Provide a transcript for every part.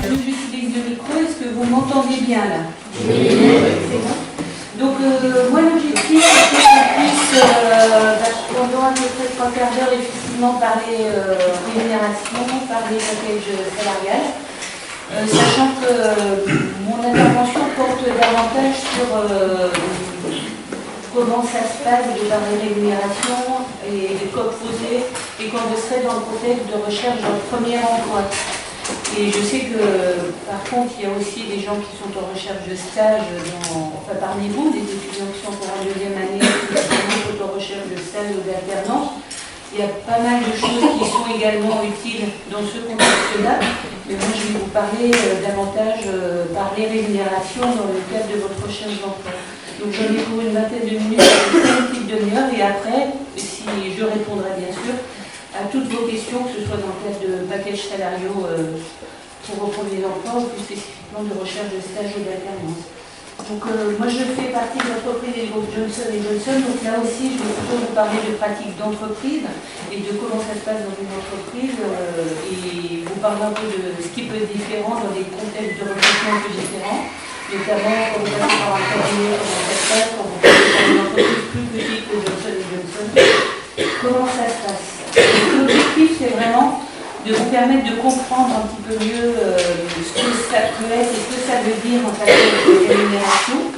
J'utilise le micro, est-ce que vous m'entendez bien là? Oui. Donc moi l'objectif c'est qu'on puisse pendant à peu près 3 quarts d'heure effectivement parler rémunération, parler package salarial, sachant que mon intervention porte davantage sur comment ça se passe de parler rémunération et des codes posés et quand je serai dans le contexte de recherche d'un premier emploi. Et je sais que, par contre, il y a aussi des gens qui sont en recherche de stage, parmi vous, des étudiants qui sont en deuxième année, qui sont en recherche de stage ou d'alternance. Il y a pas mal de choses qui sont également utiles dans ce contexte-là. Mais moi, je vais vous parler davantage par les rémunérations dans le cadre de votre recherche d'emploi. Donc, j'en ai pour une vingtaine de minutes, une petite demi-heure, et après, si je répondrai bien sûr à toutes vos questions, que ce soit dans le cadre de packages salariaux pour vos premiers emplois ou plus spécifiquement de recherche de stage ou d'alternance. Donc moi je fais partie de l'entreprise des groupes Johnson & Johnson, donc là aussi je vais plutôt vous parler de pratiques d'entreprise et de comment ça se passe dans une entreprise et vous parler un peu de ce qui peut être différent dans des contextes de recrutement un peu différents, notamment quand vous passez par un cabinet, comment ça se passe, quand vous passez par une entreprise plus petite que Johnson & Johnson, comment ça se passe. L'objectif, c'est vraiment de vous permettre de comprendre un petit peu mieux ce que ça peut être et ce que ça veut dire en termes de rémunération,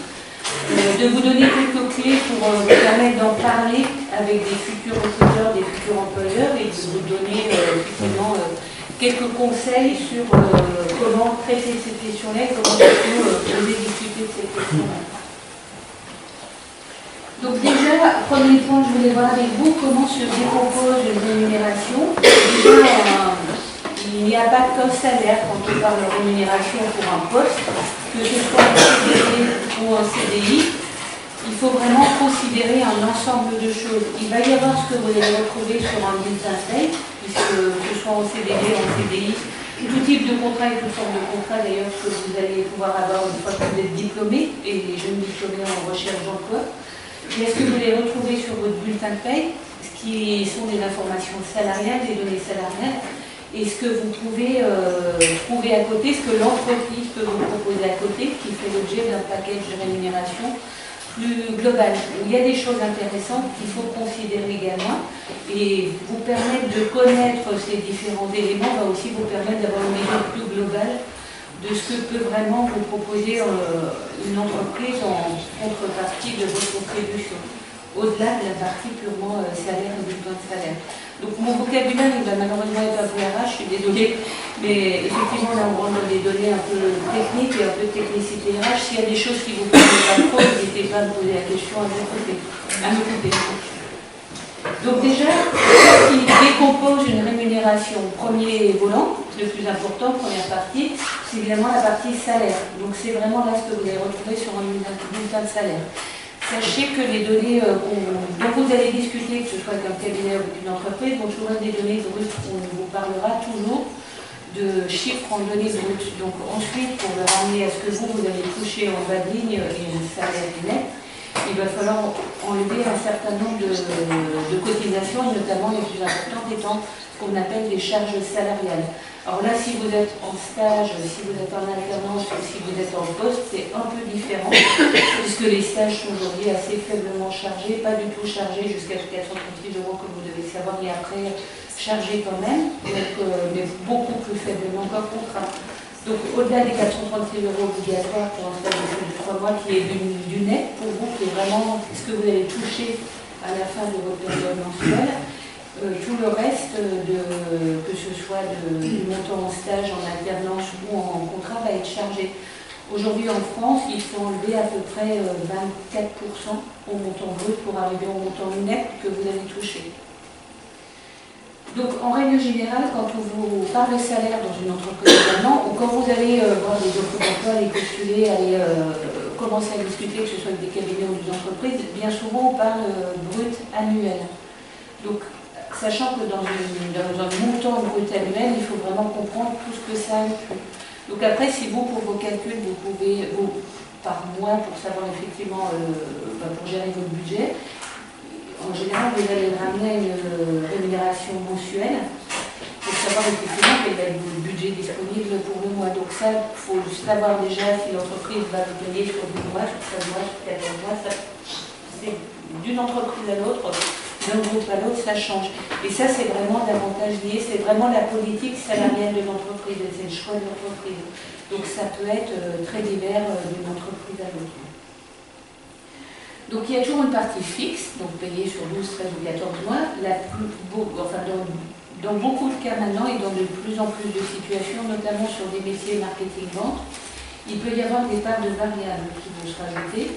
de vous donner quelques clés pour vous permettre d'en parler avec des futurs recruteurs, des futurs employeurs et de vous donner effectivement quelques conseils sur comment traiter cette question-là, comment poser, discuter de cette question-là. Donc déjà, premier point, je voulais voir avec vous comment se décompose une rémunération. Déjà, il n'y a pas qu'un salaire quand on parle de rémunération pour un poste, que ce soit un CDD ou un CDI. Il faut vraiment considérer un ensemble de choses. Il va y avoir ce que vous allez retrouver sur un bulletin de paie, puisque que ce soit en CDD, en CDI, tout type de contrat et toutes sortes de contrats d'ailleurs que vous allez pouvoir avoir une fois que vous êtes diplômé, et les jeunes diplômés en recherche d'emploi. Et est-ce que vous allez retrouver sur votre bulletin de paie, ce qui sont des informations salariales, des données salariales, et ce que vous pouvez trouver à côté, ce que l'entreprise peut vous proposer à côté, qui fait l'objet d'un package de rémunération plus global. Il y a des choses intéressantes qu'il faut considérer également, et vous permettre de connaître ces différents éléments va aussi vous permettre d'avoir une vision plus globale de ce que peut vraiment vous proposer une entreprise en contrepartie de votre contribution, au-delà de la partie purement salaire et bulletin de salaire. Donc mon vocabulaire, il va malheureusement être un peu RH, je suis désolée, mais effectivement là on rentre dans des données un peu techniques et un peu de technicité RH. S'il y a des choses qui vous posent pas trop, n'hésitez pas à me poser la question à me couper. Donc déjà, ce qui décompose une rémunération, premier volant, le plus important, première partie, c'est évidemment la partie salaire. Donc c'est vraiment là ce que vous allez retrouver sur un bulletin de salaire. Sachez que les données dont vous allez discuter, que ce soit avec un cabinet ou avec une entreprise, vont toujours être des données brutes. On vous parlera toujours de chiffres en données brutes. Donc ensuite, pour le ramener à ce que vous allez toucher en bas de ligne et un salaire net, il va falloir enlever un certain nombre de cotisations, et notamment les plus importantes étant ce qu'on appelle les charges salariales. Alors là, si vous êtes en stage, si vous êtes en alternance ou si vous êtes en poste, c'est un peu différent, puisque les stages sont aujourd'hui assez faiblement chargés, pas du tout chargés jusqu'à 436 € que vous devez savoir, et après chargés quand même, donc, mais beaucoup plus faiblement qu'un contrat. Donc au-delà des 436 € obligatoires pour un stage de 3 mois qui est du net pour vous, qui est vraiment ce que vous allez toucher à la fin de votre période mensuelle, tout le reste, que ce soit du montant en stage, en alternance ou en contrat, va être chargé. Aujourd'hui en France, il faut enlever à peu près 24% au montant brut pour arriver au montant net que vous avez touché. Donc en règle générale, quand on vous parle de salaire dans une entreprise également, ou quand vous allez voir des offres d'emploi, les postuler, aller commencer à discuter, que ce soit avec des cabinets ou des entreprises, bien souvent on parle brut annuel. Donc sachant que dans un montant brut annuel, il faut vraiment comprendre tout ce que ça inclut. Donc après, si vous, pour vos calculs, vous pouvez, par mois, pour savoir effectivement, pour gérer votre budget, en général, vous allez ramener à une rémunération mensuelle pour savoir effectivement quel va être le budget disponible pour le mois. Donc ça, il faut savoir déjà si l'entreprise va vous payer sur 12 mois, sur 13 mois, sur 14 mois. C'est d'une entreprise à l'autre, d'un groupe à l'autre, ça change. Et ça, c'est vraiment davantage lié, c'est vraiment la politique salariale de l'entreprise, c'est le choix de l'entreprise. Donc ça peut être très divers d'une entreprise à l'autre. Donc il y a toujours une partie fixe, donc payée sur 12, 13 ou 14 mois. Dans beaucoup de cas maintenant et dans de plus en plus de situations, notamment sur des métiers marketing-vente, il peut y avoir des parts de variables qui vont se rajouter.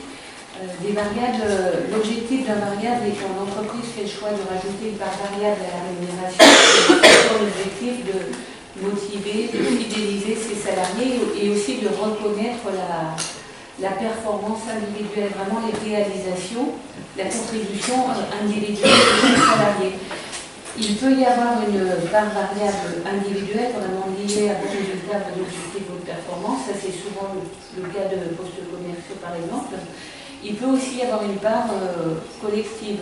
Des variables, l'objectif d'un variable est quand l'entreprise fait le choix de rajouter une part variable à la rémunération, c'est l'objectif de motiver, de fidéliser ses salariés et aussi de reconnaître la performance individuelle, vraiment les réalisations, la contribution individuelle des salariés. Il peut y avoir une part variable individuelle vraiment liée à vos résultats, à vos objectifs, vos performances. Ça, c'est souvent le cas de postes commerciaux, par exemple. Il peut aussi y avoir une part collective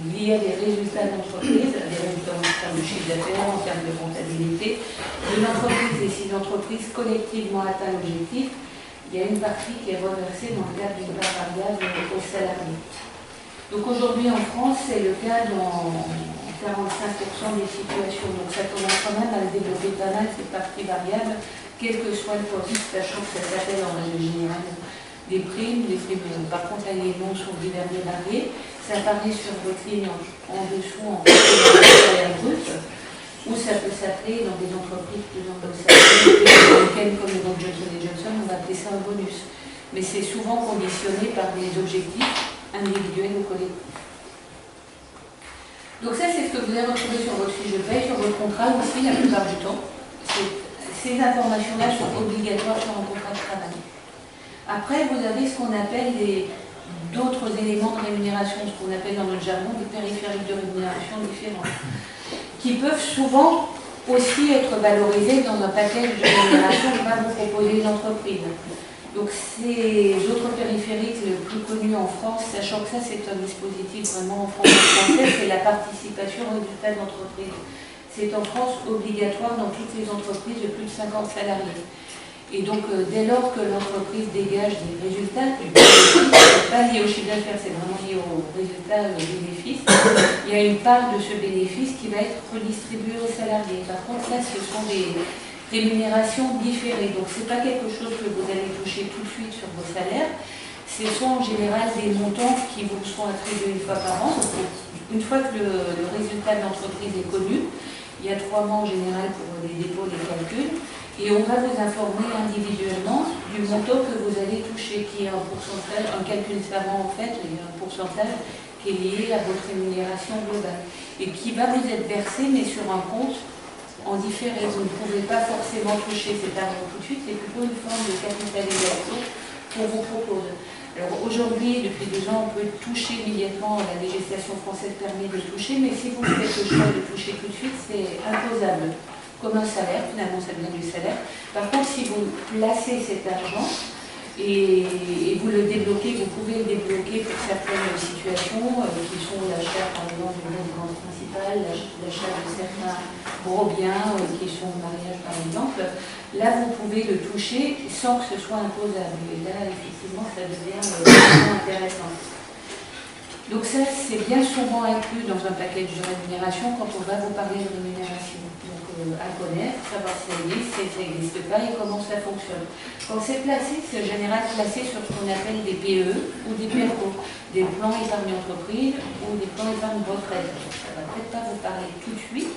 liée à des résultats d'entreprise, à des résultats en termes de chiffre d'affaires, en termes de comptabilité de l'entreprise. Et si l'entreprise collectivement atteint l'objectif, il y a une partie qui est reversée dans le cadre d'une part variable aux salariés. Donc aujourd'hui en France, c'est le cas dans 45% des situations. Donc ça commence quand même à développer pas mal cette partie variable, quel que soit le poste, sachant que ça s'appelle en règle générale des primes. Les primes, par contre, les noms sont divers et variés. Ça apparaît sur votre ligne en dessous en salaire brut, ou ça peut s'appeler dans des entreprises plus américaines comme le groupe Johnson & Johnson, on va appeler ça un bonus. Mais c'est souvent conditionné par des objectifs individuels ou collectifs. Donc ça, c'est ce que vous allez retrouver sur votre fiche de paie, sur votre contrat aussi, la plupart du temps. Ces informations-là sont obligatoires sur un contrat de travail. Après, vous avez ce qu'on appelle d'autres éléments de rémunération, ce qu'on appelle dans notre jargon des périphériques de rémunération différents, qui peuvent souvent aussi être valorisés dans un package de rémunération que va vous proposer une entreprise. Donc ces autres périphériques les plus connus en France, sachant que ça c'est un dispositif vraiment en France français, c'est la participation au résultat de l'entreprise. C'est en France obligatoire dans toutes les entreprises de plus de 50 salariés. Et donc, dès lors que l'entreprise dégage des résultats, ce n'est pas lié au chiffre d'affaires, c'est vraiment lié au résultat bénéfice, il y a une part de ce bénéfice qui va être redistribuée aux salariés. Par contre, là, ce sont des rémunérations différées. Donc, ce n'est pas quelque chose que vous allez toucher tout de suite sur vos salaires. Ce sont en général des montants qui vous sont attribués une fois par an. Donc, une fois que le résultat de l'entreprise est connu, il y a 3 mois en général pour les dépôts, les calculs. Et on va vous informer individuellement du montant que vous allez toucher, qui est un pourcentage, un calcul savant en fait, il y a un pourcentage qui est lié à votre rémunération globale et qui va vous être versé mais sur un compte en différé. Vous ne pouvez pas forcément toucher cet argent tout de suite, c'est plutôt une forme de capitalisation qu'on vous propose. Alors aujourd'hui, depuis 2 ans, on peut toucher immédiatement, la législation française permet de toucher, mais si vous faites le choix de toucher tout de suite, c'est imposable. Comme un salaire, finalement ça devient du salaire. Par contre, si vous placez cet argent et vous le débloquez, vous pouvez le débloquer pour certaines situations qui sont l'achat par exemple d'une résidence principale, l'achat de certains gros biens qui sont le mariage par exemple. Là, vous pouvez le toucher sans que ce soit imposable. Et là, effectivement, ça devient vraiment intéressant. Donc ça, c'est bien souvent inclus dans un package de rémunération quand on va vous parler de rémunération. Donc à connaître, savoir si ça existe, si ça n'existe pas et comment ça fonctionne. Quand c'est placé, c'est en général placé sur ce qu'on appelle des PE ou des PERCO, des plans épargne entreprise ou des plans épargne retraite. Ça ne va peut-être pas vous parler tout de suite,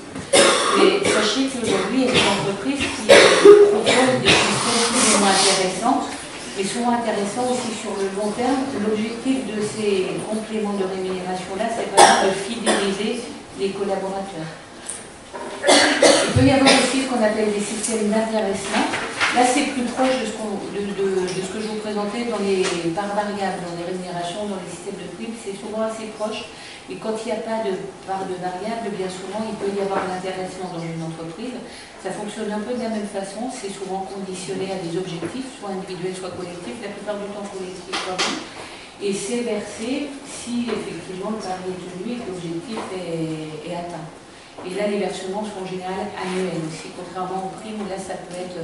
mais sachez qu'aujourd'hui, il y a des entreprises qui proposent des systèmes plus ou moins intéressantes mais souvent intéressant aussi sur le long terme. L'objectif de ces compléments de rémunération-là, c'est vraiment de fidéliser les collaborateurs. Il peut y avoir aussi ce qu'on appelle des systèmes d'intéressement. Là, c'est plus proche de ce que je vous présentais dans les parts variables, dans les rémunérations, dans les systèmes de primes. C'est souvent assez proche. Et quand il n'y a pas de part de variable, bien souvent, il peut y avoir l'intéressement dans une entreprise. Ça fonctionne un peu de la même façon. C'est souvent conditionné à des objectifs, soit individuels, soit collectifs. La plupart du temps collectifs quand même. Et c'est versé si effectivement le pari est tenu et que l'objectif est atteint. Et là, les versements sont en général annuels aussi, contrairement aux primes, où là, ça peut être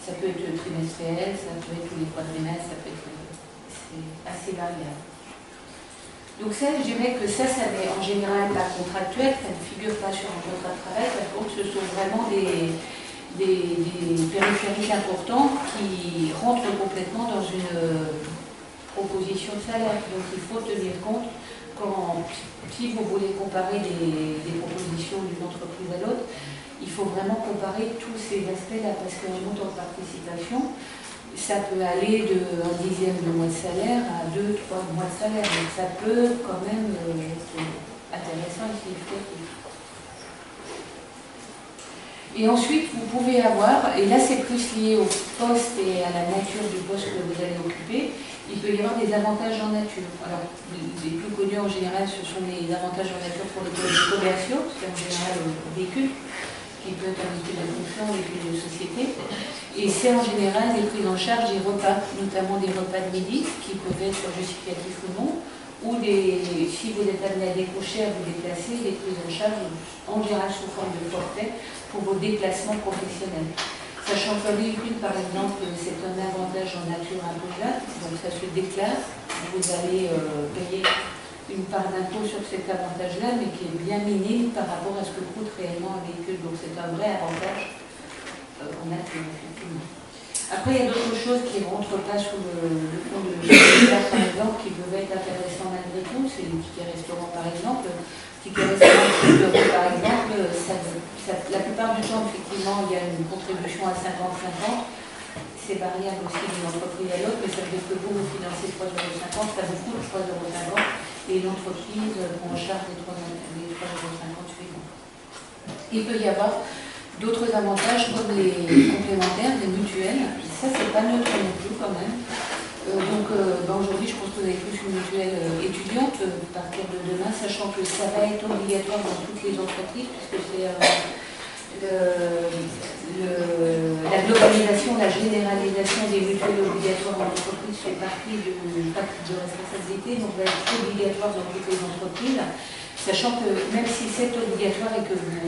trimestriel, ça peut être tous les quadrimestres, ça peut être c'est assez variable. Donc ça, je dirais que ça n'est en général pas contractuel, ça ne figure pas sur un contrat de travail, par contre, ce sont vraiment des périphériques importants qui rentrent complètement dans une proposition de salaire. Donc il faut tenir compte si vous voulez comparer des propositions d'une entreprise à l'autre, il faut vraiment comparer tous ces aspects-là, parce qu'un montant de participation, ça peut aller de 1/10 de mois de salaire à 2-3 mois de salaire. Donc ça peut quand même être intéressant et significatif. Et ensuite, vous pouvez avoir, et là c'est plus lié au poste et à la nature du poste que vous allez occuper, il peut y avoir des avantages en nature. Alors, les plus connus en général, ce sont les avantages en nature pour les collèges commerciaux, c'est en général le véhicule, qui peut être un véhicule de fonction, un véhicule de société. Et c'est en général des prises en charge des repas, notamment des repas de midi, qui peuvent être justificatifs ou non, ou si vous êtes amené à décrocher, à vous déplacer, des prises en charge, en général sous forme de forfait, pour vos déplacements professionnels. Sachant qu'un véhicule, par exemple, c'est un avantage en nature imposable, donc ça se déclare, vous allez payer une part d'impôt sur cet avantage-là, mais qui est bien minime par rapport à ce que coûte réellement un véhicule. Donc c'est un vrai avantage en nature, effectivement. Après, il y a d'autres choses qui ne rentrent pas sous le fond de l'État, par exemple, qui peuvent être intéressantes malgré tout. C'est les tickets restaurants, par exemple. Tickets restaurants, par exemple, la plupart du temps, effectivement, il y a une contribution à 50-50. C'est variable aussi d'une entreprise à l'autre, mais ça veut dire que vous financez 3,50 €, ça vous coûte 3,50 € et l'entreprise prend en charge les 3,50 € suivants. Il peut y avoir d'autres avantages comme les complémentaires, les mutuelles. Ça, c'est pas neutre non plus quand même. Aujourd'hui, je pense que vous avez tous une mutuelle étudiante à partir de demain, sachant que ça va être obligatoire dans toutes les entreprises, puisque c'est la globalisation, la généralisation des mutuelles obligatoires en entreprise fait partie du pacte de responsabilité, donc va être obligatoire dans toutes les entreprises. Sachant que même si c'est obligatoire et que vous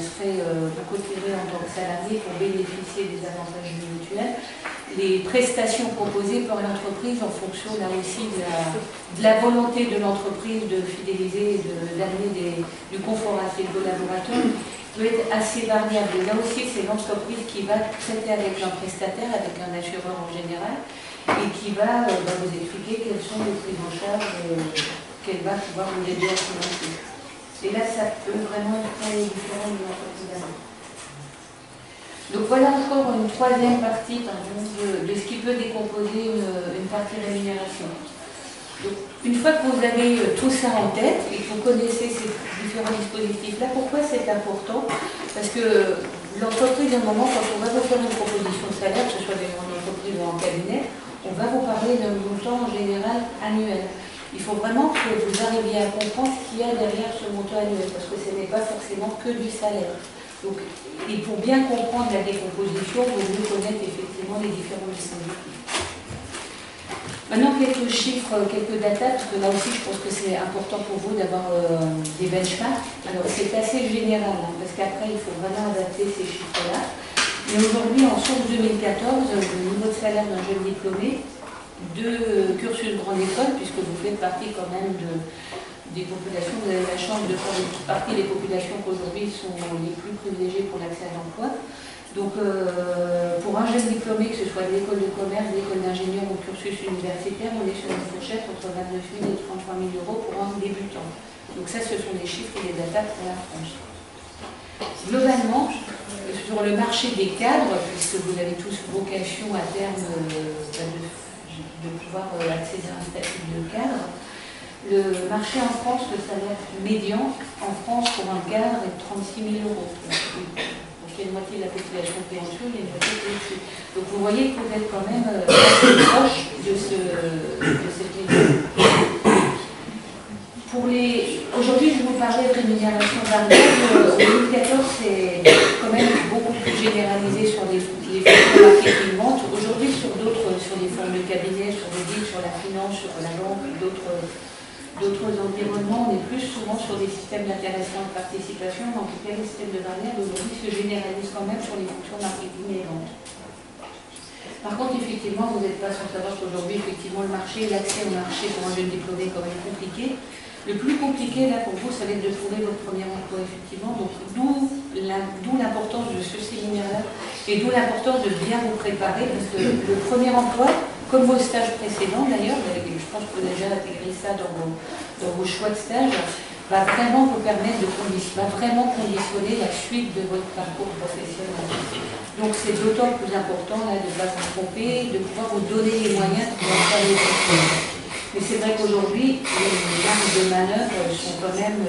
cotirez en tant que salarié pour bénéficier des avantages du mutuel, les prestations proposées par l'entreprise en fonction là aussi de la volonté de l'entreprise de fidéliser et d'amener du confort à ses collaborateurs peut être assez variable. Et là aussi, c'est l'entreprise qui va traiter avec un prestataire, avec un assureur en général, et qui va vous expliquer quelles sont les prises en charge qu'elle va pouvoir vous aider à financer. Et là, ça peut vraiment être très différent d'une entreprise à l'autre. Donc voilà encore une troisième partie de ce qui peut décomposer une partie rémunération. Donc, une fois que vous avez tout ça en tête et que vous connaissez ces différents dispositifs-là, pourquoi c'est important? Parce que l'entreprise, à un moment, quand on va vous faire une proposition de salaire, que ce soit dans une entreprise ou en cabinet, on va vous parler d'un montant en général annuel. Il faut vraiment que vous arriviez à comprendre ce qu'il y a derrière ce montant annuel, parce que ce n'est pas forcément que du salaire. Donc, et pour bien comprendre la décomposition, vous devez connaître effectivement les différents dispositifs. Maintenant, quelques chiffres, quelques datas, parce que là aussi, je pense que c'est important pour vous d'avoir des benchmarks. Alors, c'est assez général, parce qu'après, il faut vraiment adapter ces chiffres-là. Mais aujourd'hui, en source 2014, le niveau de salaire d'un jeune diplômé, de cursus grande école, puisque vous faites partie quand même des populations, vous avez la chance de faire partie des populations qu'aujourd'hui sont les plus privilégiées pour l'accès à l'emploi. Donc pour un jeune diplômé, que ce soit de l'école de commerce, de l'école d'ingénieur ou cursus universitaire, on est sur une fourchette entre 29 000 et 33 000 € pour un débutant. Donc ça, ce sont des chiffres et des datas pour la France. Globalement, sur le marché des cadres, puisque vous avez tous vocation à terme pouvoir accéder à un statut de cadre. Le marché en France, le salaire médian en France pour un cadre est de 36 000 euros. Donc il y a une moitié de la population qui est en dessous, il y a une moitié qui est au-dessus. Donc vous voyez que vous êtes quand même assez proche de cette idée. Aujourd'hui, je vais vous parler de rémunération variable. En 2014, c'est quand même beaucoup plus généralisé sur les fonctions marketing-vente. Aujourd'hui, sur les formes de cabinet, sur les deals, sur la finance, sur la banque, d'autres environnements, on est plus souvent sur des systèmes d'intéressement et de participation, mais en tout cas les systèmes de variable aujourd'hui se généralisent quand même sur les fonctions marketing et vente. Par contre, effectivement, vous n'êtes pas sans savoir qu'aujourd'hui, effectivement, l'accès au marché pour un jeune diplômé est quand même compliqué. Le plus compliqué là pour vous, ça va être de trouver votre premier emploi, effectivement. Donc d'où l'importance de ce séminaire-là et d'où l'importance de bien vous préparer, parce que le premier emploi, comme vos stages précédents d'ailleurs, je pense que vous avez déjà intégré ça dans vos choix de stage, va vraiment vous permettre va vraiment conditionner la suite de votre parcours professionnel. Donc c'est d'autant plus important là, de ne pas vous tromper, de pouvoir vous donner les moyens de pouvoir faire les choses. Mais c'est vrai qu'aujourd'hui, les marges de manœuvre sont quand même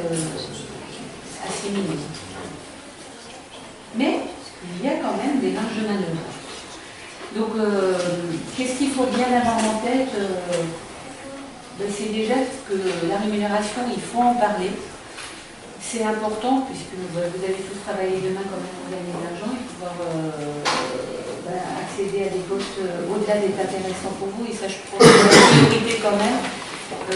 assez minimes. Mais il y a quand même des marges de manœuvre. Donc, qu'est-ce qu'il faut bien avoir en tête c'est déjà que la rémunération, il faut en parler. C'est important puisque vous allez tous travailler demain quand même pour gagner de l'argent et pouvoir accéder à des postes au-delà d'être intéressants pour vous. Et ça, je pense que la priorité quand même,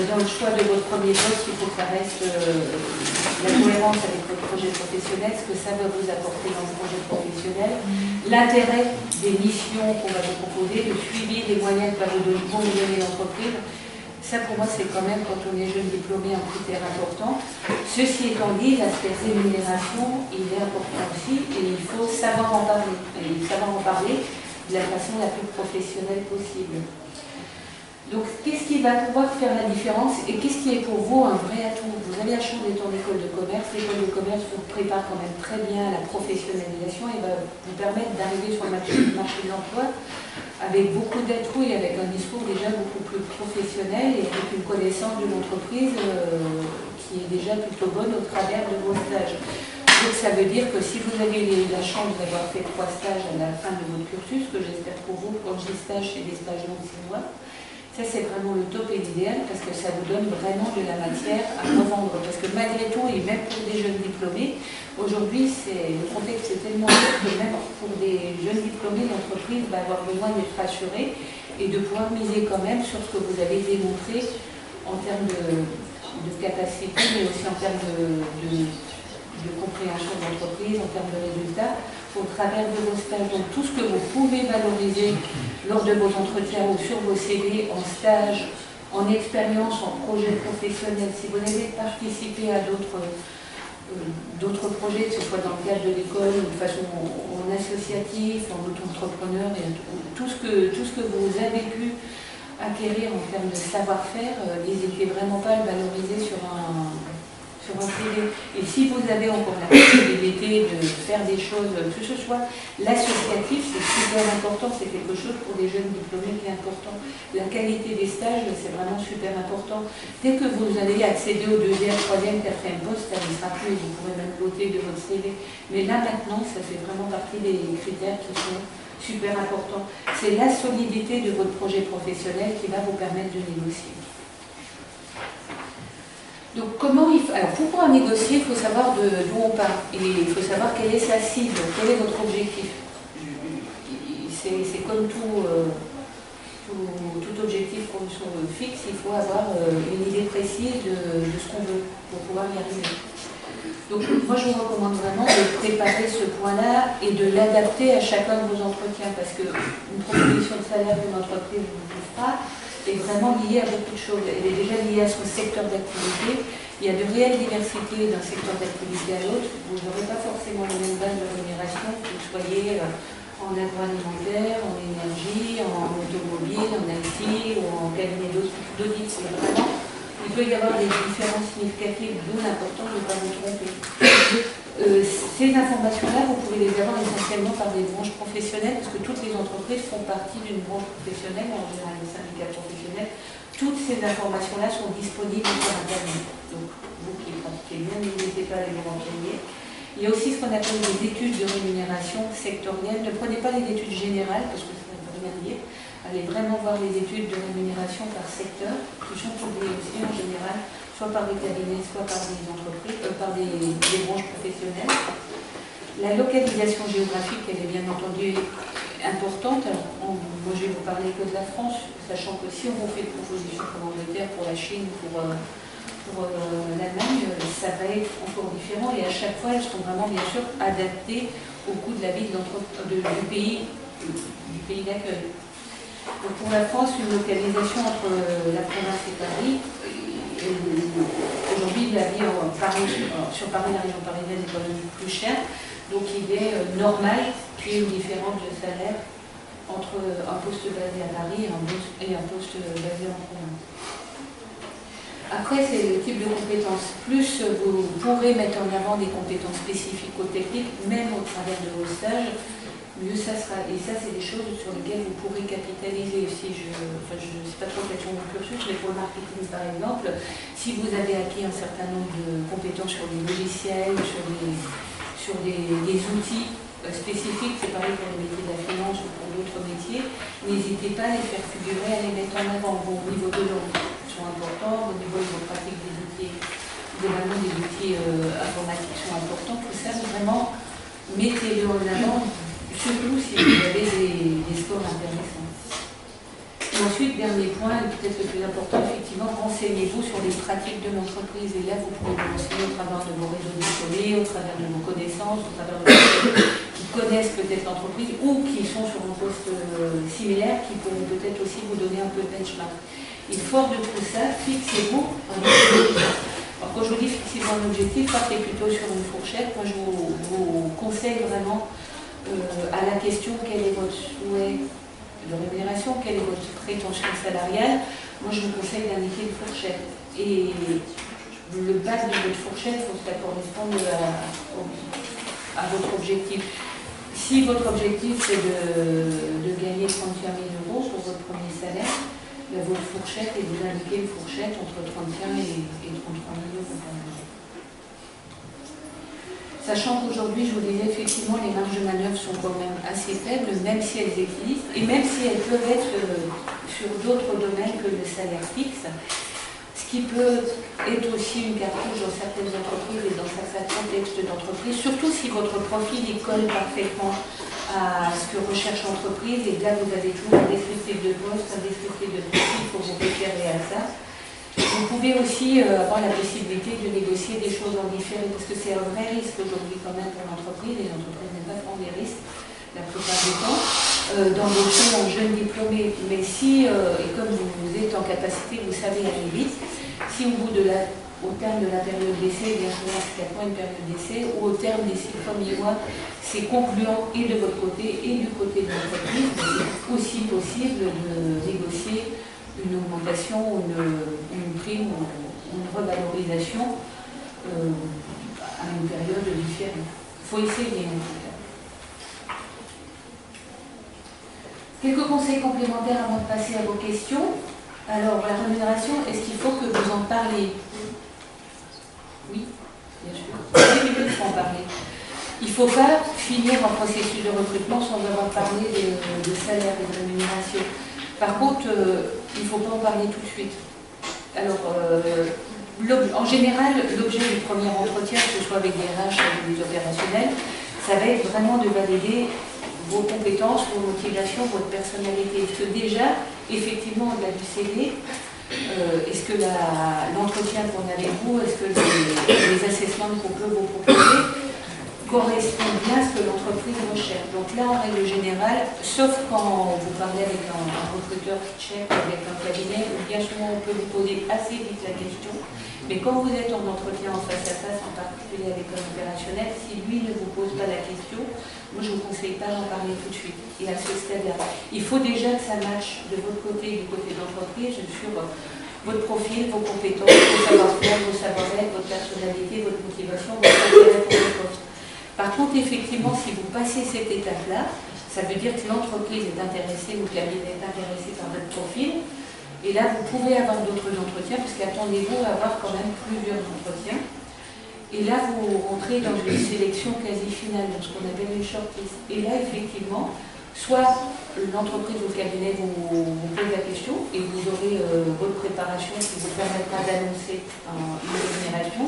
dans le choix de votre premier poste, il faut que ça reste la cohérence avec votre projet professionnel, ce que ça va vous apporter dans le projet professionnel, l'intérêt des missions qu'on va vous proposer, le suivi des moyens que va vous donner l'entreprise. Ça, pour moi, c'est quand même, quand on est jeune diplômé, un critère important. Ceci étant dit, l'aspect rémunération, il est important aussi et il faut savoir en parler. Et savoir en parler de la façon la plus professionnelle possible. Donc, qu'est-ce qui va pouvoir faire la différence et qu'est-ce qui est pour vous un vrai atout? Vous avez la chance d'être en école de commerce. L'école de commerce vous prépare quand même très bien à la professionnalisation et va vous permettre d'arriver sur le marché de l'emploi avec beaucoup d'atouts et avec un discours déjà beaucoup plus professionnel et avec une connaissance de l'entreprise qui est déjà plutôt bonne au travers de vos stages. Donc ça veut dire que si vous avez eu la chance d'avoir fait 3 stages à la fin de votre cursus, que j'espère pour vous, quand je dis stage, c'est des stages longs de 6 mois, ça c'est vraiment le top et l'idéal parce que ça vous donne vraiment de la matière à revendre. Parce que malgré tout, et même pour des jeunes diplômés, aujourd'hui le contexte est tellement dur que même pour des jeunes diplômés, l'entreprise va avoir besoin d'être rassurée et de pouvoir miser quand même sur ce que vous avez démontré en termes de capacité, mais aussi en termes de compréhension de l'entreprise, en termes de résultats, au travers de vos stages. Donc tout ce que vous pouvez valoriser lors de vos entretiens ou sur vos CV, en stage, en expérience, en projet professionnel, si vous avez participé à d'autres projets, que ce soit dans le cadre de l'école, ou de façon en associatif, en auto-entrepreneur, tout ce que vous avez pu acquérir en termes de savoir-faire, n'hésitez vraiment pas à le valoriser sur un CV. Et si vous avez encore la possibilité de faire des choses, que ce soit l'associatif, c'est super important, c'est quelque chose pour des jeunes diplômés qui est important. La qualité des stages, c'est vraiment super important. Dès que vous allez accéder au 2e, 3e, 4e poste, ça ne sera plus, vous pourrez même voter de votre CV. Mais là maintenant, ça fait vraiment partie des critères qui sont super importants. C'est la solidité de votre projet professionnel qui va vous permettre de négocier. Donc alors pour pouvoir négocier, il faut savoir d'où on part et il faut savoir quelle est sa cible, quel est votre objectif. C'est comme tout objectif qu'on se fixe, il faut avoir une idée précise de ce qu'on veut pour pouvoir y arriver. Donc moi je vous recommande vraiment de préparer ce point-là et de l'adapter à chacun de vos entretiens parce qu'une proposition de salaire qu'une entreprise vous fera est vraiment liée à beaucoup de choses. Elle est déjà liée à son secteur d'activité. Il y a de réelles diversités d'un secteur d'activité à l'autre. Vous n'aurez pas forcément les mêmes bases de rémunération, que vous soyez en agroalimentaire, en énergie, en automobile, en IT ou en cabinet d'audit. Il peut y avoir des différences significatives, d'où l'importance de ne pas vous tromper. Ces informations-là, vous pouvez les avoir essentiellement par des branches professionnelles, parce que toutes les entreprises font partie d'une branche professionnelle, en général les syndicats professionnels, ces informations-là sont disponibles sur Internet. Donc, vous qui pratiquez bien, n'hésitez pas à les vous renseigner. Il y a aussi ce qu'on appelle des études de rémunération sectorielles. Ne prenez pas les études générales, parce que ça ne veut rien dire. Allez vraiment voir les études de rémunération par secteur, qui sont publiées aussi en général, soit par des cabinets, soit par des entreprises, par des branches professionnelles. La localisation géographique, elle est bien entendu importante. Alors, moi, je vais vous parler que de la France, sachant que si on vous fait une proposition pour l'Angleterre, pour la Chine, pour l'Allemagne, ça va être encore différent et à chaque fois, elles seront vraiment bien sûr adaptées au coût de la vie du pays d'accueil. Donc pour la France, une localisation entre la province et Paris, aujourd'hui la vie sur Paris, la région parisienne est quand même plus chère, donc il est normal qu'il y ait une différence de salaire entre un poste basé à Paris et un poste basé en province. Après, c'est le type de compétences. Plus vous pourrez mettre en avant des compétences spécifiques aux techniques, même au travers de vos stages, mieux ça sera. Et ça, c'est des choses sur lesquelles vous pourrez capitaliser aussi. Je ne sais pas trop quels sont vos cursus, mais pour le marketing, par exemple, si vous avez acquis un certain nombre de compétences sur les logiciels, sur des outils spécifiques, c'est pareil pour les métiers de la finance ou pour d'autres métiers, n'hésitez pas à les faire figurer, à les mettre en avant. Bon, au niveau de l'ordre sont importants, au niveau de vos pratiques des outils, globalement des outils informatiques sont importants. Tout ça, vraiment, mettez-le en avant, surtout si vous avez des scores intéressants. Et ensuite, dernier point, et peut-être le plus important, effectivement, renseignez-vous sur les pratiques de l'entreprise. Et là, vous pouvez vous renseigner au travers de vos réseaux diplômés, au travers de vos connaissances, au travers de vos qui connaissent peut-être l'entreprise ou qui sont sur un poste similaire, qui pourront peut-être aussi vous donner un peu de benchmark. Et fort de tout ça, fixez-vous un objectif. Alors quand je vous dis fixez-vous un objectif, partez plutôt sur une fourchette. Moi je vous conseille vraiment à la question quel est votre souhait de rémunération, quelle est votre prétention salariale. Moi je vous conseille d'indiquer une fourchette. Et le base de votre fourchette, il faut que ça corresponde à votre objectif. Si votre objectif c'est de gagner 35 000 € pour votre premier salaire, votre fourchette, et vous indiquez une fourchette entre 35 et 33 000 €. Sachant qu'aujourd'hui, je vous disais, effectivement, les marges de manœuvre sont quand même assez faibles, même si elles existent, et même si elles peuvent être sur d'autres domaines que le salaire fixe, ce qui peut être aussi une cartouche dans certaines entreprises et dans certains contextes d'entreprise, surtout si votre profil y colle parfaitement à ce que recherche l'entreprise, et là vous avez toujours un descriptif de poste, un descriptif de profil pour vous référer à ça. Vous pouvez aussi avoir la possibilité de négocier des choses en différé, parce que c'est un vrai risque aujourd'hui quand même pour l'entreprise, et l'entreprise n'aime pas prendre des risques la plupart du temps, d'embaucher un jeune diplômé. Mais si, et comme vous êtes en capacité, vous savez aller vite, si au terme de la période d'essai, bien souvent c'est 4 mois une période d'essai, ou au terme des 6 premiers mois, c'est concluant et de votre côté et du côté de l'entreprise, c'est aussi possible de négocier une augmentation, une prime ou une revalorisation à une période différente. Il faut essayer en tout cas. Quelques conseils complémentaires avant de passer à vos questions. Alors, la rémunération, est-ce qu'il faut que vous en parliez? Oui, bien sûr. Il faut en parler. Il ne faut pas finir un processus de recrutement sans avoir parlé de salaire et de rémunération. Par contre, il ne faut pas en parler tout de suite. Alors, en général, l'objet du premier entretien, que ce soit avec des RH ou des opérationnels, ça va être vraiment de valider vos compétences, vos motivations, votre personnalité. Est-ce que déjà, effectivement, au-delà du CV, est-ce que l'entretien qu'on a avec vous, est-ce que les assessments qu'on peut vous proposer correspondent bien à ce que l'entreprise recherche? Donc là, en règle générale, sauf quand vous parlez avec un recruteur qui check, avec un cabinet, où bien souvent on peut vous poser assez vite la question, mais quand vous êtes en entretien en face à face, en particulier avec un opérationnel, si lui ne vous pose pas la question, moi je ne vous conseille pas d'en parler tout de suite. Et à ce stade-là, il faut déjà que ça matche de votre côté et du côté de l'entreprise sur votre profil, vos compétences, vos savoir-faire, vos savoir-être, votre personnalité, votre motivation, votre intérêt pour le poste. Par contre, effectivement, si vous passez cette étape-là, ça veut dire que l'entreprise est intéressée ou que le cabinet est intéressé par votre profil. Et là, vous pouvez avoir d'autres entretiens, parce qu'attendez-vous à avoir quand même plusieurs entretiens. Et là, vous rentrez dans une sélection quasi finale, dans ce qu'on appelle une shortlist. Et là, effectivement, soit l'entreprise ou le cabinet vous pose la question et vous aurez votre préparation qui vous permettra d'annoncer une rémunération,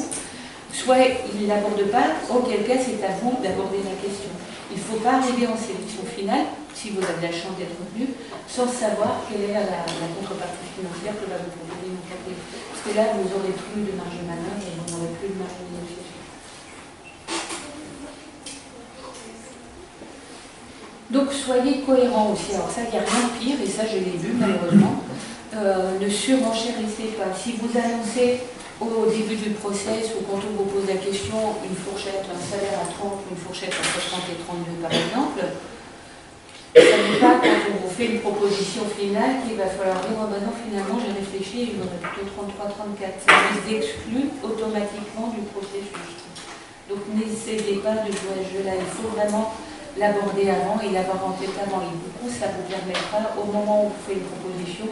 soit il ne l'aborde pas, auquel cas c'est à vous d'aborder la question. Il ne faut pas arriver en sélection finale, si vous avez la chance d'être retenu, sans savoir quelle est la contrepartie financière que va vous proposer une entreprise. Parce que là, vous n'aurez plus de marge de manœuvre et vous n'aurez plus de marge de négociation. Donc soyez cohérents aussi. Alors ça, il n'y a rien de pire, et ça je l'ai vu malheureusement. Ne surenchérissez pas. Si vous annoncez au début du process ou quand on vous pose la question une fourchette, un salaire à 30, une fourchette entre 30 et 32 par exemple, ça n'est pas quand on vous fait une proposition finale qu'il va falloir dire oh ben non, finalement j'ai réfléchi, il aurait plutôt 33, 34. Ça vous exclut automatiquement du processus. Donc n'essayez pas de jouer à ce jeu-là. Il faut vraiment l'aborder avant et l'avoir en tête avant. Et du coup, ça vous permettra, au moment où vous faites une proposition,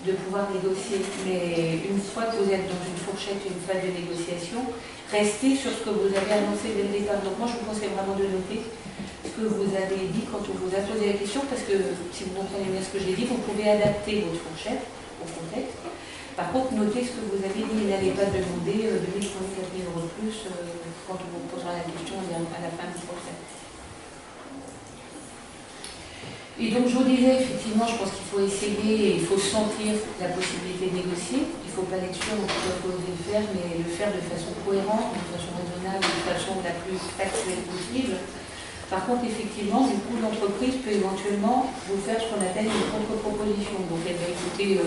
de pouvoir négocier. Mais une fois que vous êtes dans une fourchette et une phase de négociation, restez sur ce que vous avez annoncé dès le départ. Donc moi, je vous conseille vraiment de noter ce que vous avez dit quand on vous a posé la question, parce que si vous comprenez bien ce que j'ai dit, vous pouvez adapter votre fourchette au contexte. Par contre, notez ce que vous avez dit. N'allez pas demander 2 000, 3 000, 4 000 euros de plus quand on vous posera la question à la fin du procès. Et donc je vous disais, effectivement, je pense qu'il faut essayer, il faut sentir la possibilité de négocier. Il ne faut pas être sûr, on peut oser le faire, mais le faire de façon cohérente, de façon raisonnable, de façon la plus factuelle possible. Par contre, effectivement, du coup, l'entreprise peut éventuellement vous faire ce qu'on appelle une contre-proposition. Donc elle va écouter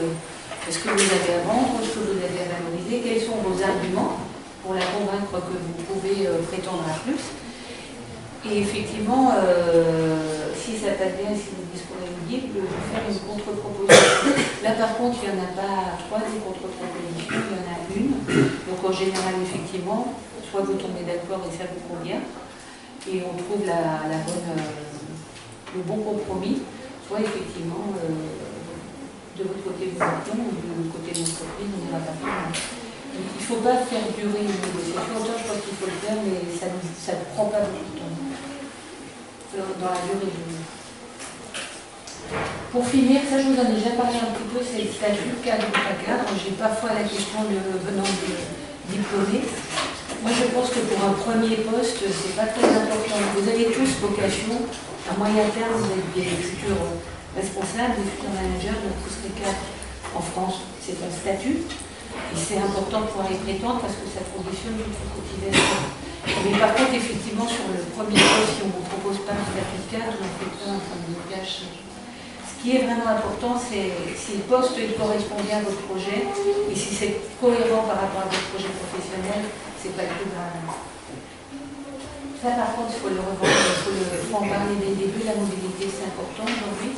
ce que vous avez à vendre, ce que vous avez à valoriser, quels sont vos arguments pour la convaincre que vous pouvez prétendre à plus. Et effectivement, si ça passe bien, si le discours est audible, de faire une contre-proposition. Là, par contre, il n'y en a pas 3 des contre-propositions, il y en a une. Donc, en général, effectivement, soit vous tombez d'accord et ça vous convient, et on trouve le bon compromis, soit effectivement, de votre côté, vous partez, ou du côté de l'entreprise, on n'ira pas plus loin. Donc, il ne faut pas faire durer une négociation. Autant, je pense qu'il faut le faire, mais ça ne prend pas beaucoup de temps. Dans la durée. Pour finir, ça je vous en ai déjà parlé un petit peu, c'est le statut cadre ou pas cadre. J'ai parfois la question venant de diplômés. Moi je pense que pour un premier poste, c'est pas très important. Vous avez tous vocation, à moyen terme, vous êtes des futurs responsables, des futurs managers, donc vous serez cadre en France. C'est un statut. Et c'est important de pouvoir y prétendre parce que ça conditionne toute votre cotisation. Mais par contre, effectivement, sur le premier poste, si on ne vous propose pas un statut de cadre, on fait pas un blocage. Ce qui est vraiment important, c'est si le poste correspond bien à votre projet et si c'est cohérent par rapport à votre projet professionnel, c'est pas le plus grave. Ça, par contre, il faut le revendre, il faut en parler dès le début. La mobilité, c'est important aujourd'hui.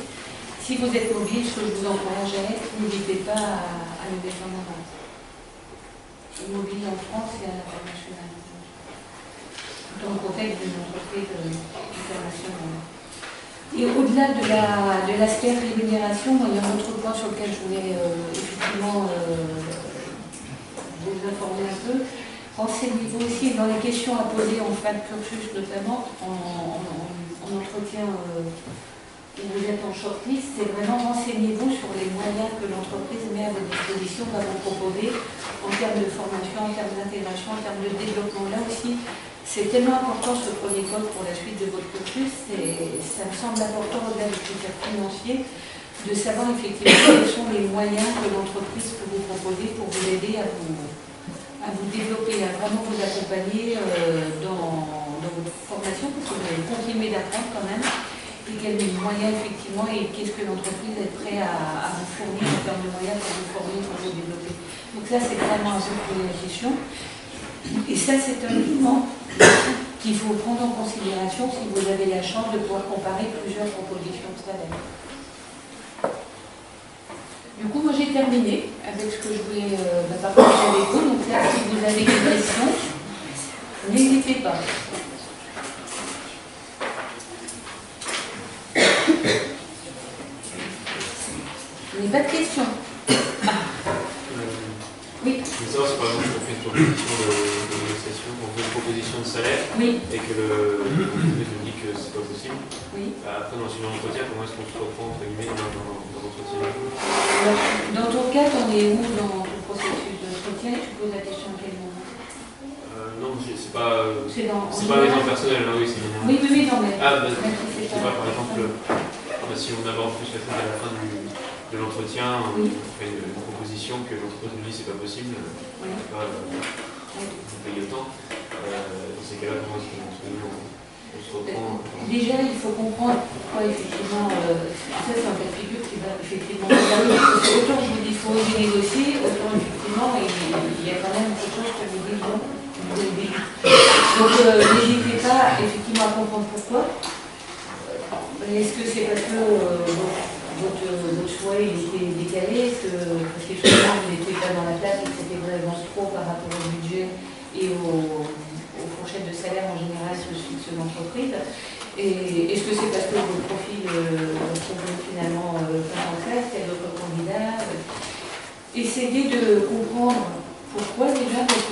Si vous êtes mobile, ce que je vous encourage à être, n'hésitez pas à le mettre en avant. Mobile en France et à l'international. Dans le contexte d'une entreprise internationale. Et au-delà de l'aspect rémunération, il y a un autre point sur lequel je voulais effectivement vous informer un peu. Renseignez-vous aussi dans les questions à poser en fin de cursus, notamment en entretien où vous êtes en shortlist, c'est vraiment renseignez-vous sur les moyens que l'entreprise met à votre disposition, va vous proposer en termes de formation, en termes d'intégration, en termes de développement. Là aussi, c'est tellement important ce premier poste pour la suite de votre cursus, et ça me semble important au-delà du critère financier de savoir effectivement quels sont les moyens que l'entreprise peut vous proposer pour vous aider à vous développer, à vraiment vous accompagner dans votre formation, parce que vous allez continuer d'apprendre quand même, et quels moyens effectivement, et qu'est-ce que l'entreprise est prête à vous fournir en termes de moyens pour vous former, pour vous développer. Donc ça, c'est vraiment un peu poser la question. Et ça, c'est un élément qu'il faut prendre en considération si vous avez la chance de pouvoir comparer plusieurs propositions de salaire. Du coup, moi j'ai terminé avec ce que je voulais partager avec vous. Donc là, si vous avez des questions, n'hésitez pas. Je n'ai pas de questions. savoir si par exemple on fait une proposition de négociation, on fait une proposition de salaire, Oui. et que l'entreprise nous dit que c'est pas possible. Oui. Après, dans le suivant entretien, comment est-ce qu'on se reprend entre guillemets dans l'entretien? Dans ton cas, tu en es où dans ton processus d'entretien? Tu poses la question à quel moment? Non, c'est pas pas exemple personnel, hein, oui, c'est oui, non, mais. Ah, je sais pas, par exemple, si on aborde plus la chose à la fin de l'entretien, on fait une proposition que l'entreprise nous dit c'est pas possible, on ne peut pas payer autant. Dans ces cas-là, comment est-ce qu'on se reprend? Déjà, il faut comprendre pourquoi effectivement, ça c'est un cas de figure qui va effectivement regarder. Autant je vous dis qu'il faut oser négocier, autant effectivement il y a quand même quelque chose que vous dites bon. Donc n'hésitez pas effectivement à comprendre pourquoi. Est-ce que c'est parce que votre choix il était décalé, parce que justement vous n'étiez pas dans la place et que c'était vraiment trop par rapport au budget et aux fourchettes de salaire en général que fixe l'entreprise? Et est-ce que c'est parce que votre profil convient finalement pas en classe, qu'il y a d'autres candidats? Essayez de comprendre pourquoi déjà, donc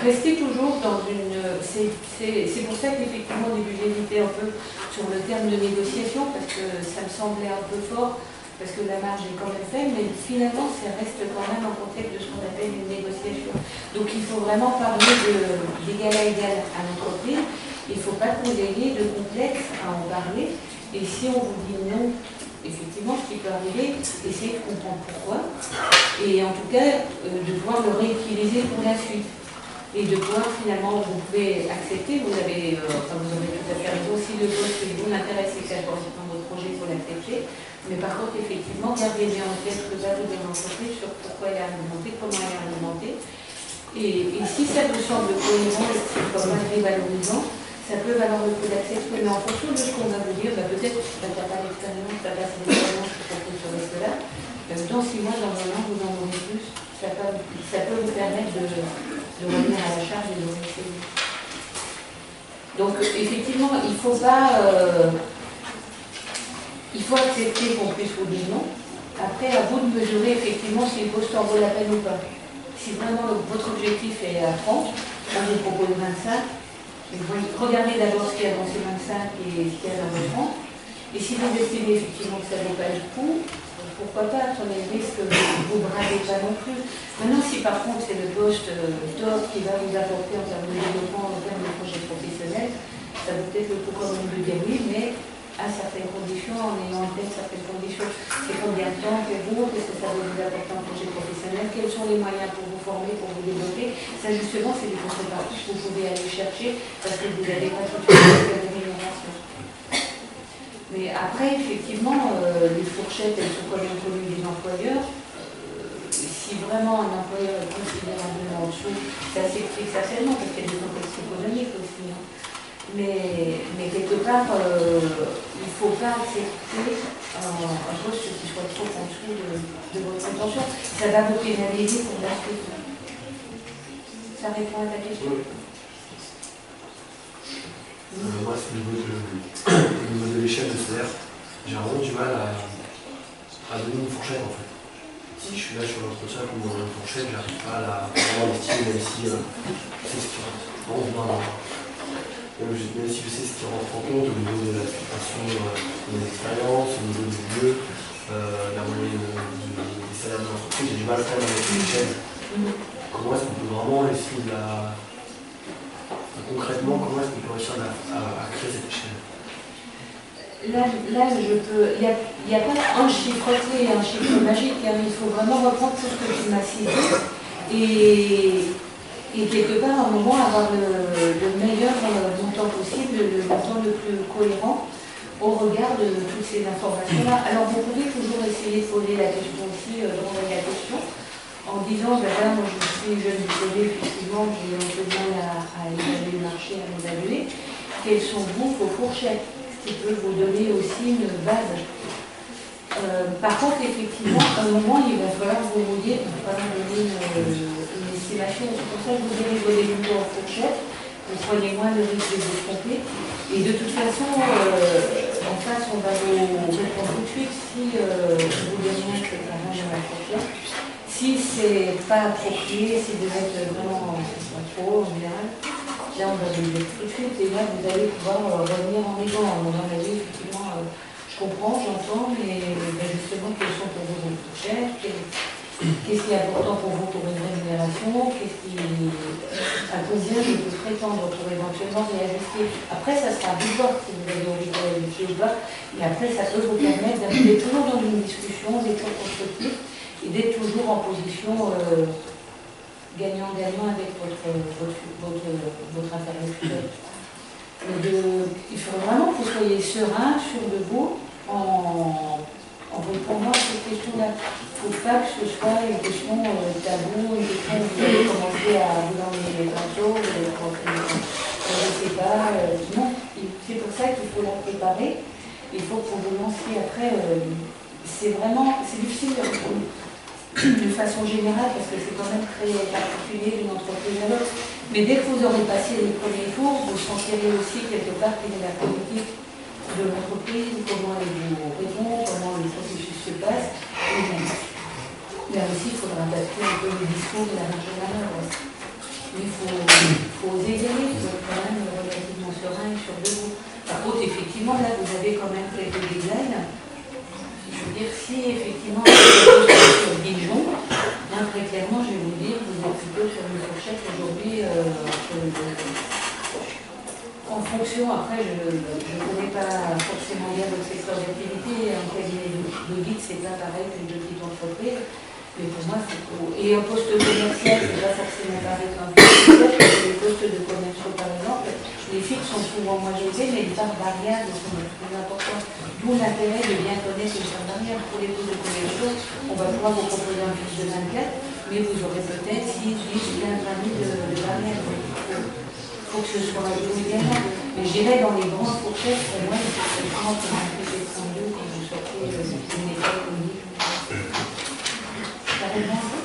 restez toujours dans une... C'est pour ça qu'effectivement au début j'hésitais un peu sur le terme de négociation, parce que ça me semblait un peu fort, parce que la marge est quand même faible, mais finalement ça reste quand même en contexte de ce qu'on appelle une négociation. Donc il faut vraiment parler d'égal à égal à l'entreprise. Il ne faut pas que vous ayez de complexe à en parler. Et si on vous dit non, effectivement, ce qui peut arriver, essayez de comprendre pourquoi. Et en tout cas, de pouvoir le réutiliser pour la suite. Et de pouvoir finalement, vous pouvez accepter, vous avez tout à fait raison, si le poste qui vous intéresse et que ça correspond à votre projet, il faut l'accepter. Mais par contre, effectivement, gardez bien en tête ce que va vous dire l'entreprise sur pourquoi elle est argumentée, comment elle est argumentée. Et si ça vous semble cohérent et si pas mal dévalorisant, ça peut valoir le coup d'accepter. Mais en fonction de ce qu'on va vous dire, peut-être que tu n'as pas l'expérience, tu n'as pas cette expérience qui propose ce reste-là. Dans 6 mois, dans 1 an, vous en aurez plus. Ça peut vous permettre de revenir à la charge et de réessayer. Donc, effectivement, il faut pas... il faut accepter qu'on puisse vous dire non. Après, à vous de mesurer effectivement si le poste en vaut la peine ou pas. Si vraiment votre objectif est à 30, on vous propose 25. Regardez d'abord ce qu'il y a dans ces 25 et ce qu'il y a dans les 30. Et si vous estimez effectivement que ça ne vaut pas le coup, pourquoi pas, prenez le risque que vous ne bradez pas non plus. Maintenant, si par contre c'est le poste top qui va vous apporter en termes de développement, en termes de projet professionnel, ça vaut peut-être le coup quand même de dire oui, mais à certaines conditions, en ayant en tête certaines conditions. C'est combien de temps, qu'est-ce que ça va vous apporter en projet professionnel, quels sont les moyens pour vous former, pour vous développer. Ça justement, c'est des contreparties que vous pouvez aller chercher parce que vous n'avez pas tout de suite de rémunération. Mais après, effectivement, les fourchettes, elles sont quand même connues des employeurs. Si vraiment un employeur est considérablement en dessous, ça s'explique certainement parce qu'il y a des contextes économiques aussi. Hein. Mais quelque part, il ne faut pas accepter un poste qui soit trop en dessous de votre intention. Ça va vous pénaliser pour la suite. Ça répond à ta question? Moi, c'est au niveau de l'échelle de salaire. J'ai vraiment du mal à donner une fourchette en fait. Si je suis là sur l'entretien comme dans une fourchette, j'arrive pas à vraiment l'estimer, même si c'est ce qui rentre. Même si je sais ce qui rentre en compte au niveau de la situation de l'expérience, au niveau du lieu, la moyenne des salaires de l'entreprise, j'ai du mal quand même avec l'échelle. Comment est-ce qu'on peut vraiment essayer de la... Concrètement, comment est-ce qu'on peut réussir à créer cette échelle? Là, il n'y a pas un chiffre clé et un chiffre magique, hein. Il faut vraiment reprendre tout ce que tu m'as cité et quelque part, à un moment, avoir le meilleur montant possible, le montant le plus cohérent au regard de toutes ces informations-là. Alors, vous pouvez toujours essayer de poser la question aussi, demander la question, en disant, ben là, moi je suis jeune diplômé, effectivement, j'ai un peu de mal à évaluer le marché, à l'évaluer. Quelles sont vos fourchettes? Ce qui peut vous donner aussi une base. Par contre, effectivement, à un moment, il va falloir vous mouiller, il va falloir donner une estimation. C'est pour ça que vous devez vos débuts en fourchette, vous prenez moins le risque de vous tromper. Et de toute façon, en face, on va vous répondre tout de suite si vous donnez un peu de dans la fourchette. Si c'est pas approprié, si vous êtes vraiment trop en général, là on va vous le dire tout de suite, et là vous allez pouvoir revenir en rigolant. On en a dit effectivement, je comprends, j'entends, mais justement, quels sont pour vous vos fourchettes, qu'est-ce qui est important pour vous pour une rémunération, à combien je peux prétendre pour éventuellement réajuster. Après, ça sera à vous de voir si vous avez envie de réajuster ou pas, et après, ça peut vous permettre d'arriver toujours dans une discussion, d'être constructif, et d'être toujours en position gagnant-gagnant avec votre interlocuteur. Il faut vraiment que vous soyez serein, sûr de vous, en répondant à ces questions-là. Il ne faut pas que ce soit une question tabou, une question où vous allez commencer à vous enlever les pinceaux, vous allez commencer je ne sais pas. Non, c'est pour ça qu'il faut la préparer. Il faut que vous vous lanciez après. C'est difficile de façon générale parce que c'est quand même très particulier d'une entreprise à l'autre. Mais dès que vous aurez passé les premiers tours, vous sentirez aussi quelque part quelle est la politique de l'entreprise, comment elle vous répond, comment le processus se passe. Là aussi, il faudra adapter un peu le discours de la marge de manœuvre. Mais il faut oser y aller, il faut être quand même relativement serein et sûr de vous. Par contre, effectivement, là, vous avez quand même quelques deadlines. Je veux dire, si effectivement, vous êtes sur Dijon, là, très clairement, je vais vous dire, vous êtes plutôt sur une fourchette aujourd'hui en fonction, après, je ne connais pas forcément bien votre secteur d'activité, un cabinet d'audit, c'est pas pareil qu'une petite entreprise, mais pour moi, et un poste commercial, c'est pas forcément pareil qu'un poste commercial, parce que les postes de commerciaux, par exemple, les fixes sont souvent moins élevés, mais les parts variables sont plus importantes. D'où l'intérêt de bien connaître les parts variables. Pour les postes de commerciaux, on va pouvoir vous proposer un fixe de 24, mais vous aurez peut-être 6, 10, 15, 20 000 de variables. Il faut que ce soit également. Mais je dirais dans les grandes fourchettes, pour moi, il faut que quand vous sortez d'une école unique. Ça répond un peu?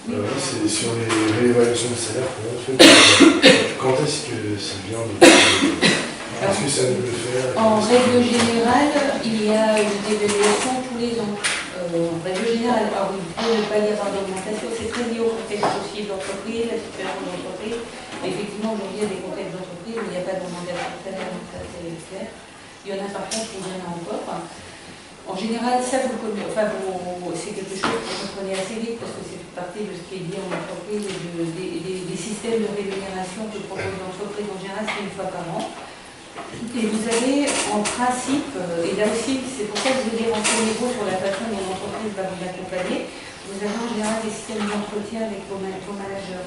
Oui, c'est sur les réévaluations de salaire, quand est-ce que c'est bien de... Est-ce que ça nous le faire? En règle générale, il y a une évaluation tous les ans. En règle générale, alors il peut ne pas y avoir d'augmentation, c'est très lié au contexte aussi de l'entreprise, la situation de l'entreprise. Effectivement, aujourd'hui, il y a des contextes d'entreprise où il n'y a pas d'augmentation de salaire, donc ça c'est clair. Il y en a par contre qui viennent encore. En général, ça vous connaissez, c'est quelque chose que vous comprenez assez vite parce que c'est partie de ce qui est dit en entreprise et des systèmes de rémunération que propose l'entreprise en général, c'est une fois par an. Et vous avez en principe, et là aussi, c'est pour ça que je vous dis renseignez-vous sur la façon dont l'entreprise va vous accompagner. Vous avez en général des systèmes d'entretien avec vos managers,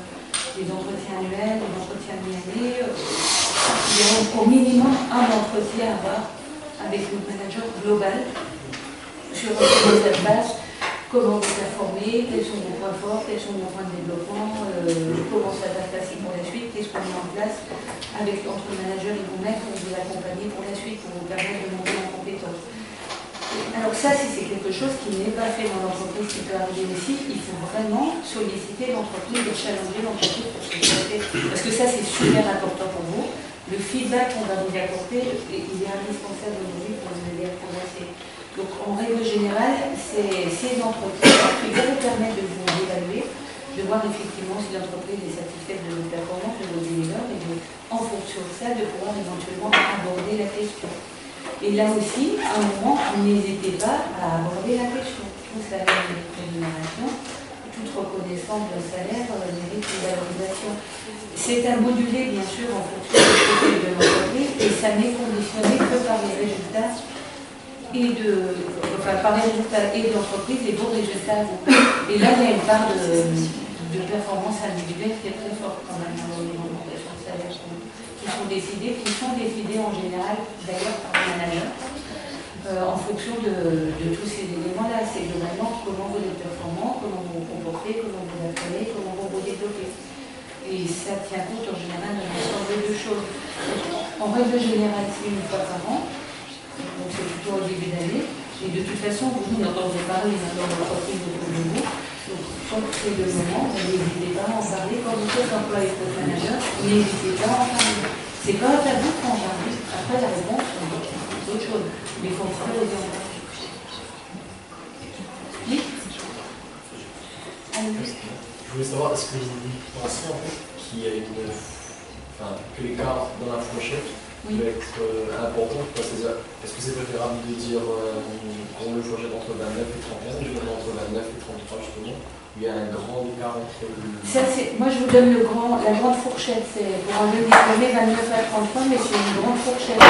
des entretiens annuels, des entretiens mi-année. Il y a au minimum un entretien à avoir avec le manager global sur votre espace, comment vous performez, quels sont vos points forts, quels sont vos points de développement, comment ça va se passer pour la suite, qu'est-ce qu'on met en place avec entre le manager et vous-même pour vous accompagner pour la suite, pour vous permettre de monter en compétence. Alors ça, si c'est quelque chose qui n'est pas fait dans l'entreprise, qui peut arriver aussi, il faut vraiment solliciter l'entreprise et challenger l'entreprise pour ce que ça fait. Parce que ça, c'est super important pour vous. Le feedback qu'on va vous apporter, il est indispensable aujourd'hui pour vous aider à progresser. Donc en règle générale, c'est ces entreprises qui vont vous permettre de vous évaluer, de voir effectivement si l'entreprise est satisfaite de vos performances, de vos délivres, et en fonction de ça, de pouvoir éventuellement aborder la question. Et là aussi, à un moment, n'hésitez pas à aborder la question. Tout salaire mérite rémunération, toute reconnaissance d'un salaire mérite une valorisation. C'est à moduler, bien sûr, en fonction du profil de l'entreprise, et ça n'est conditionné que par les résultats par les résultats et de l'entreprise et vos résultats. Et là, il y a une part de performance individuelle qui est très forte quand même dans les augmentations de salaire qui sont décidées en général d'ailleurs par le manager en fonction de tous ces éléments-là. C'est globalement comment vous êtes performant, comment vous vous comportez, comment vous apprenez, comment vous vous développez. Et ça tient compte en général d'un ensemble de choses. En règle générale, c'est une fois par an. Donc c'est plutôt au début d'année. Et de toute façon, vous n'entendez parler dans l'entreprise autour de vous. Donc quand c'est le moment, n'hésitez pas à en parler. Quand vous faites emploi avec votre manager, n'hésitez pas à en parler. C'est pas un tabou quand on parle. Après la réponse, c'est autre chose. Mais il faut en parler aux gens. Oui. voulais savoir, est-ce que vous pensez en fait qu'il y a que l'écart dans la fourchette peut être important? Est-ce que c'est préférable de dire qu'on le fourchette entre 29 et 31, justement entre 29 et 33 justement? Il y a un grand écart entre moi je vous donne la grande fourchette, c'est pour un jeune diplômé 29 à 33, mais c'est une grande fourchette.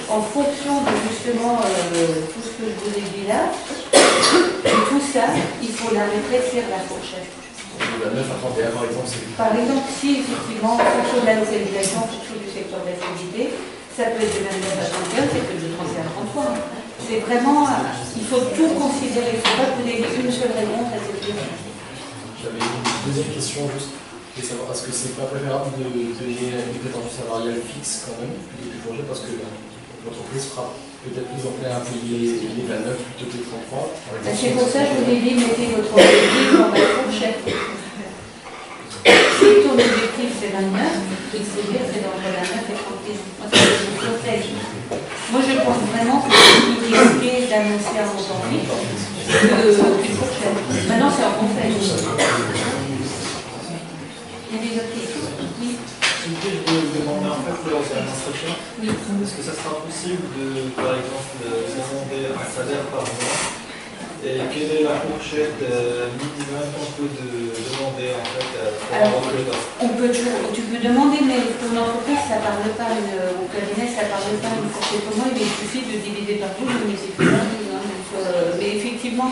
En fonction de justement tout ce que je vous ai dit là, et tout ça, il faut la rétrécir la fourchette. De 29 à 31 par exemple, c'est... Par exemple, si effectivement, en fonction de la localisation, en fonction du secteur d'activité, ça peut être de 29 à 31, ça peut être de 31 à 33. C'est vraiment, il faut tout considérer, il ne faut pas que vous ayez une seule réponse à cette question. J'avais une deuxième question juste, de savoir est-ce que c'est pas préférable de donner une prétention salariale fixe quand même, plutôt que du projet, parce que l'entreprise sera peut-être plus enclin à payer les 29 plutôt que les 33. C'est pour ça que je vous ai dit, mettez votre objectif dans la fourchette. Si ton objectif c'est 29, il faut dire que c'est entre 29 et 36. Moi, c'est ce que je vous conseille. Moi, je pense vraiment que c'est plus risqué d'annoncer un montant fixe qu'une fourchette. Maintenant, c'est un conseil. Il y a des autres questions? Oui. Je voulais demander en fait lors d'un entretien, est-ce que ça sera possible de, par exemple, demander un salaire par mois et quelle est la fourchette minimum qu'on peut demander en fait pour on peut toujours, tu peux demander, mais pour une entreprise, ça ne parle pas, au cabinet, ça ne parle pas une fourchette pour moi, il suffit de diviser par 12, mais c'est plus rapide. Mais effectivement,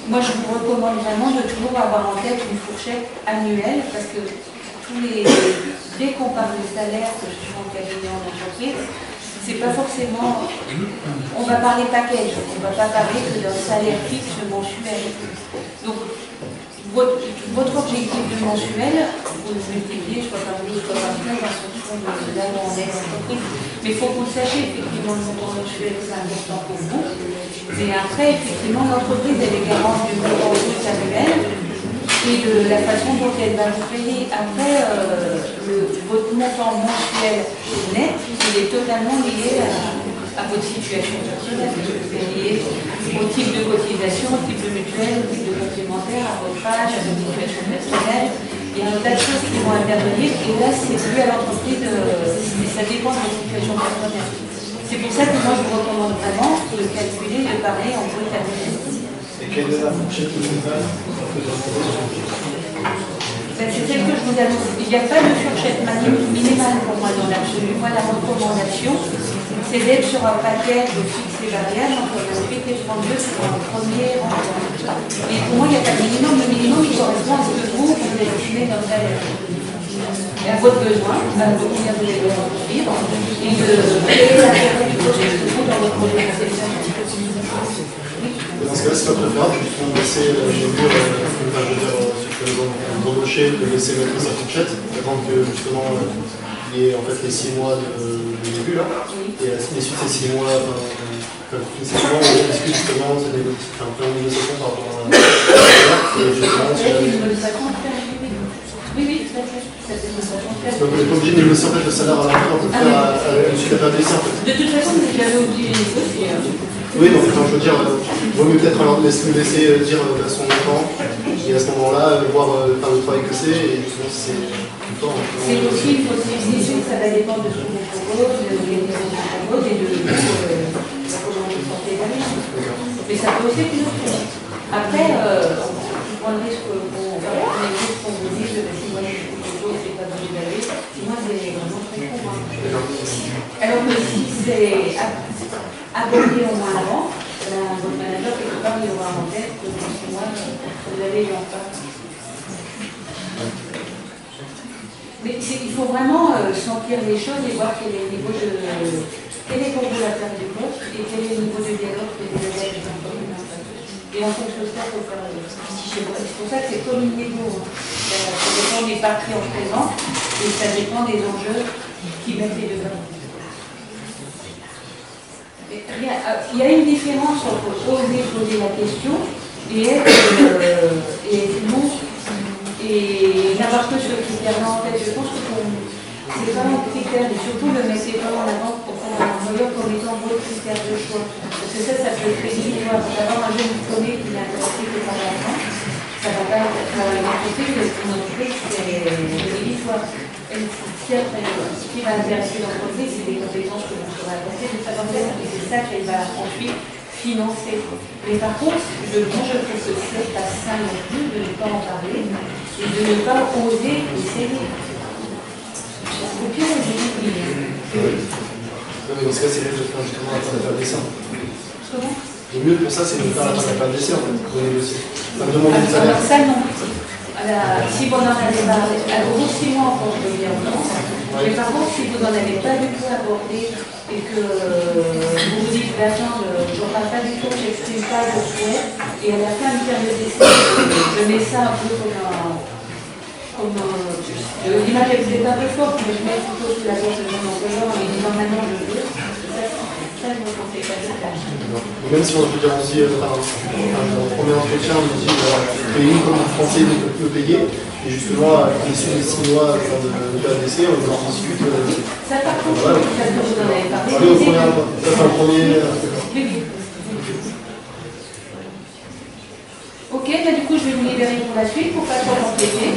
moi je vous recommande vraiment de toujours avoir en tête une fourchette annuelle, parce que dès qu'on parle de salaire, que je suis en cabinet en entreprise, c'est pas forcément, on va parler package, on ne va pas parler que d'un salaire fixe mensuel. Donc, votre objectif de mensuel, vous le multipliez soit par 12, soit par 15 en fonction de là où on est dans l'entreprise. Mais il faut que vous sachiez, effectivement, le montant mensuel, c'est important pour vous. Mais après, effectivement, l'entreprise, elle est garante du montant brut annuel et de la façon dont elle va vous payer. Après, votre montant mensuel net, il est totalement lié à votre situation personnelle. C'est lié au type de cotisation, au type de mutuelle, au type de complémentaire, à votre âge, à votre situation personnelle. Il y a un tas de choses qui vont intervenir et là, c'est plus à l'entreprise, ça dépend de votre situation personnelle. C'est pour ça que moi, je vous recommande vraiment de calculer, de parler en brut annuel. Et quelle est la fourchette minimale? C'est celle que je vous annonce. Il n'y a pas de fourchette minimale pour moi dans l'absolu. Moi, la recommandation, c'est d'être sur un paquet de fixe et variable entre 28 et 32 sur un premier emploi. Et pour moi, il n'y a pas de minimum. Le minimum, il correspond à ce que vous estimez dans le salaire. Et à votre besoin, à combien vous allez offrir, et de créer l'intérêt du poste que vous dans votre projet conception. Dans ce cas-là, c'est pas préférable justement de laisser les murs, d'embaucher, de laisser mettre sa fourchette, attendre que justement il y ait en fait les 6 mois de début là, et à l'issue de ces 6 mois, on discute justement de un plan de négociation par rapport à et justement Oui, tout à fait. Donc on n'est pas obligé de négocier en fait le salaire à la fin, on peut faire à une suite à faire en fait. De toute façon, vous avez oublié les négocier. Oui, donc enfin, je veux dire, vaut mieux peut-être alors laisser dire à son enfant, et à ce moment-là, voir le travail que c'est, et justement si c'est tout le temps. C'est aussi une possibilité, ça va dépendre de ce qu'on vous propose, de l'organisation qu'on propose et de comment vous portez derrière. Mais ça peut aussi être une option. Après, on prend le risque qu'on vous dise que si moi je suis quelque chose, c'est pas obligé d'aller. Moi, c'est vraiment très con. Alors que si c'est abordé au moins avant, votre manager, quelque part, il aura en tête que pour moi, vous allez en faire. Mais il faut vraiment sentir les choses et voir quel est le niveau quel est pour vous la place du poste et quel est le niveau de dialogue que vous avez avec l'entreprise. Et en fonction de ça, il faut faire petit schéma. C'est pour ça que c'est comme une négo. Ça dépend des parties en présent et ça dépend des enjeux qui mettent les deux parties. Il y a une différence entre oser poser la question et être non et n'avoir que ce critère-là en tête. Je pense que c'est pas un critère et surtout ne le mettez pas en avant comme étant votre critère de choix. Parce que ça peut être rédhibitoire. D'avoir un jeune diplômé qui n'est intéressé que par l'argent, ça ne va pas être côté, mon entreprise, c'est rédhibitoire. Ce qui va intéresser l'entreprise, c'est les compétences que vous pourrez apporter de savoir-faire, et c'est ça qu'elle va ensuite financer. Mais par contre, je trouve que ce n'est pas sain non plus de ne pas en parler et de ne pas oser essayer. Parce qu'au pire, on dit oui. Non, mais dans ce cas, c'est mieux de faire justement la période d'essai. Comment ? Le mieux pour ça, c'est de faire la période d'essai, en fait, pour négocier. Enfin, demander le salaire. Alors ça, non. Si vous n'en avez pas, alors au 6 mois encore, je veux dire non. Mais par contre, si vous n'en avez pas du tout abordé et que vous vous dites, attends, je ne parle pas du tout, je n'exprime pas le souhait, et à la fin du période d'essai, je mets ça un peu l'image est peut-être un peu forte, mais je mets plutôt sous la gorge de mon employeur en lui disant maintenant je veux. Ça, je ne conseille pas de faire. Même si on peut dire, on se dit, dans le premier entretien, on nous dit, payez comme un Français peut payer, et justement, à l'issue des 6 mois de période d'essai, on en discute. Ça, par contre, voilà. peut-être que vous en avez parlé. Parler au premier, ça c'est un premier. Oui. Ok, bah, du coup, je vais vous libérer pour la suite, pour pas trop m'embêter.